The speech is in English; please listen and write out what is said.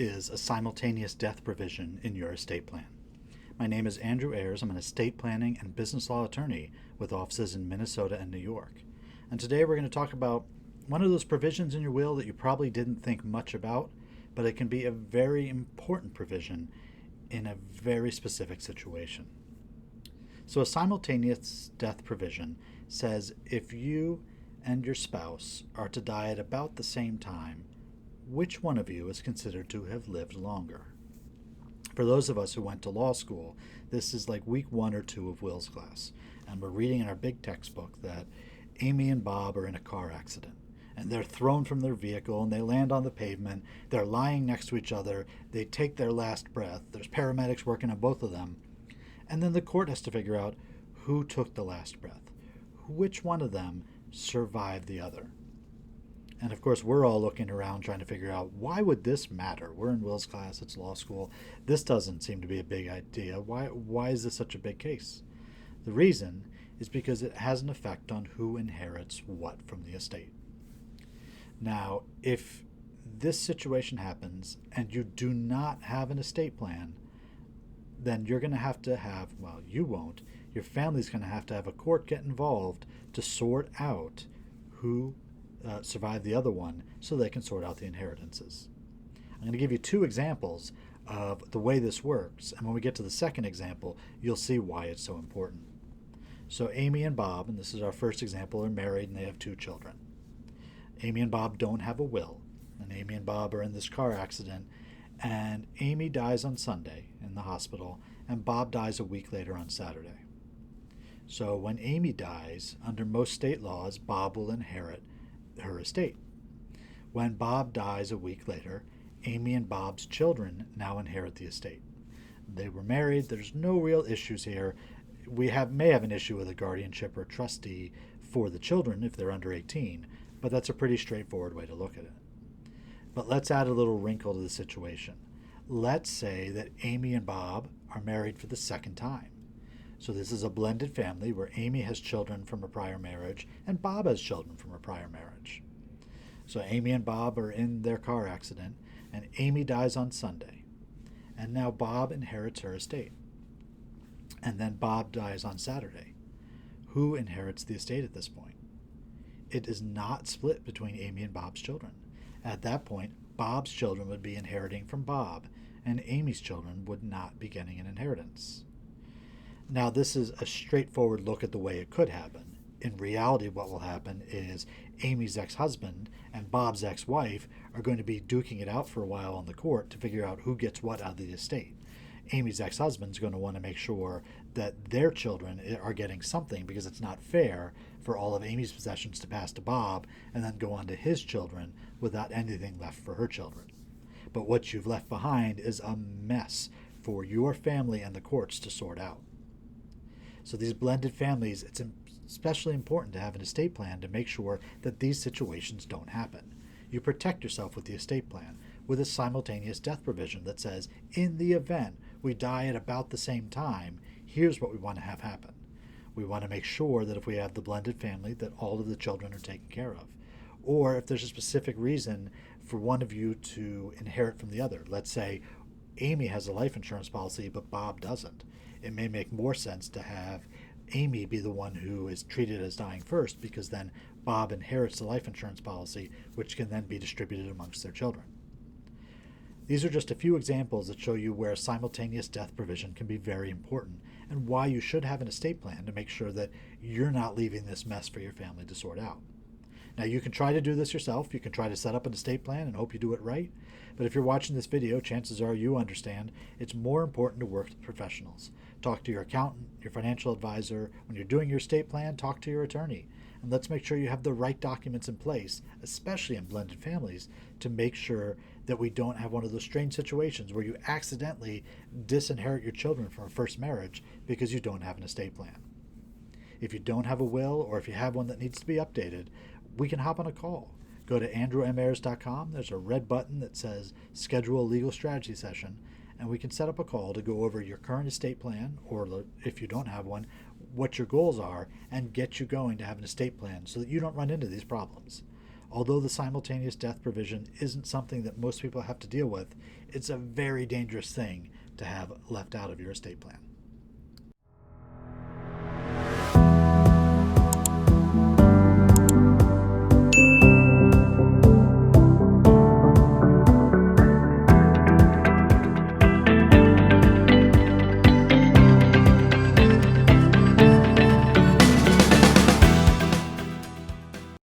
is a simultaneous death provision in your estate plan. My name is Andrew Ayers. I'm an estate planning and business law attorney with offices in Minnesota and New York. And today we're going to talk about one of those provisions in your will that you probably didn't think much about, but it can be a very important provision in a very specific situation. So a simultaneous death provision says if you and your spouse are to die at about the same time, which one of you is considered to have lived longer? For those of us who went to law school, this is like week 1 or 2 of Will's class, and we're reading in our big textbook that Amy and Bob are in a car accident, and they're thrown from their vehicle, and they land on the pavement. They're lying next to each other. They take their last breath. There's paramedics working on both of them, and then the court has to figure out who took the last breath, which one of them survived the other. And of course, we're all looking around trying to figure out, why would this matter? We're in Will's class, it's law school. This doesn't seem to be a big idea. Why is this such a big case? The reason is because it has an effect on who inherits what from the estate. Now, if this situation happens and you do not have an estate plan, then you're going to have, well, you won't, your family's going to have a court get involved to sort out who survived the other one so they can sort out the inheritances. I'm going to give you 2 examples of the way this works, and when we get to the second example, you'll see why it's so important. So Amy and Bob, and this is our first example, are married and they have 2 children. Amy and Bob don't have a will, and Amy and Bob are in this car accident, and Amy dies on Sunday in the hospital, and Bob dies a week later on Saturday. So when Amy dies, under most state laws, Bob will inherit her estate. When Bob dies a week later, Amy and Bob's children now inherit the estate. They were married. There's no real issues here. We may have an issue with a guardianship or trustee for the children if they're under 18, but that's a pretty straightforward way to look at it. But let's add a little wrinkle to the situation. Let's say that Amy and Bob are married for the second time. So this is a blended family where Amy has children from a prior marriage and Bob has children from a prior marriage. So Amy and Bob are in their car accident, and Amy dies on Sunday. And now Bob inherits her estate. And then Bob dies on Saturday. Who inherits the estate at this point? It is not split between Amy and Bob's children. At that point, Bob's children would be inheriting from Bob, and Amy's children would not be getting an inheritance. Now, this is a straightforward look at the way it could happen. In reality, what will happen is Amy's ex-husband and Bob's ex-wife are going to be duking it out for a while on the court to figure out who gets what out of the estate. Amy's ex-husband is going to want to make sure that their children are getting something, because it's not fair for all of Amy's possessions to pass to Bob and then go on to his children without anything left for her children. But what you've left behind is a mess for your family and the courts to sort out. So these blended families, it's especially important to have an estate plan to make sure that these situations don't happen. You protect yourself with the estate plan with a simultaneous death provision that says, in the event we die at about the same time, here's what we want to have happen. We want to make sure that if we have the blended family, that all of the children are taken care of. Or if there's a specific reason for one of you to inherit from the other. Let's say Amy has a life insurance policy, but Bob doesn't. It may make more sense to have Amy be the one who is treated as dying first, because then Bob inherits the life insurance policy, which can then be distributed amongst their children. These are just a few examples that show you where simultaneous death provision can be very important, and why you should have an estate plan to make sure that you're not leaving this mess for your family to sort out. Now, you can try to do this yourself. You can try to set up an estate plan and hope you do it right. But if you're watching this video, chances are you understand it's more important to work with professionals. Talk to your accountant, your financial advisor. When you're doing your estate plan, talk to your attorney. And let's make sure you have the right documents in place, especially in blended families, to make sure that we don't have one of those strange situations where you accidentally disinherit your children from a first marriage because you don't have an estate plan. If you don't have a will, or if you have one that needs to be updated, we can hop on a call. Go to andrewmayers.com. There's a red button that says Schedule a Legal Strategy Session, and we can set up a call to go over your current estate plan, or if you don't have one, what your goals are, and get you going to have an estate plan so that you don't run into these problems. Although the simultaneous death provision isn't something that most people have to deal with, it's a very dangerous thing to have left out of your estate plan.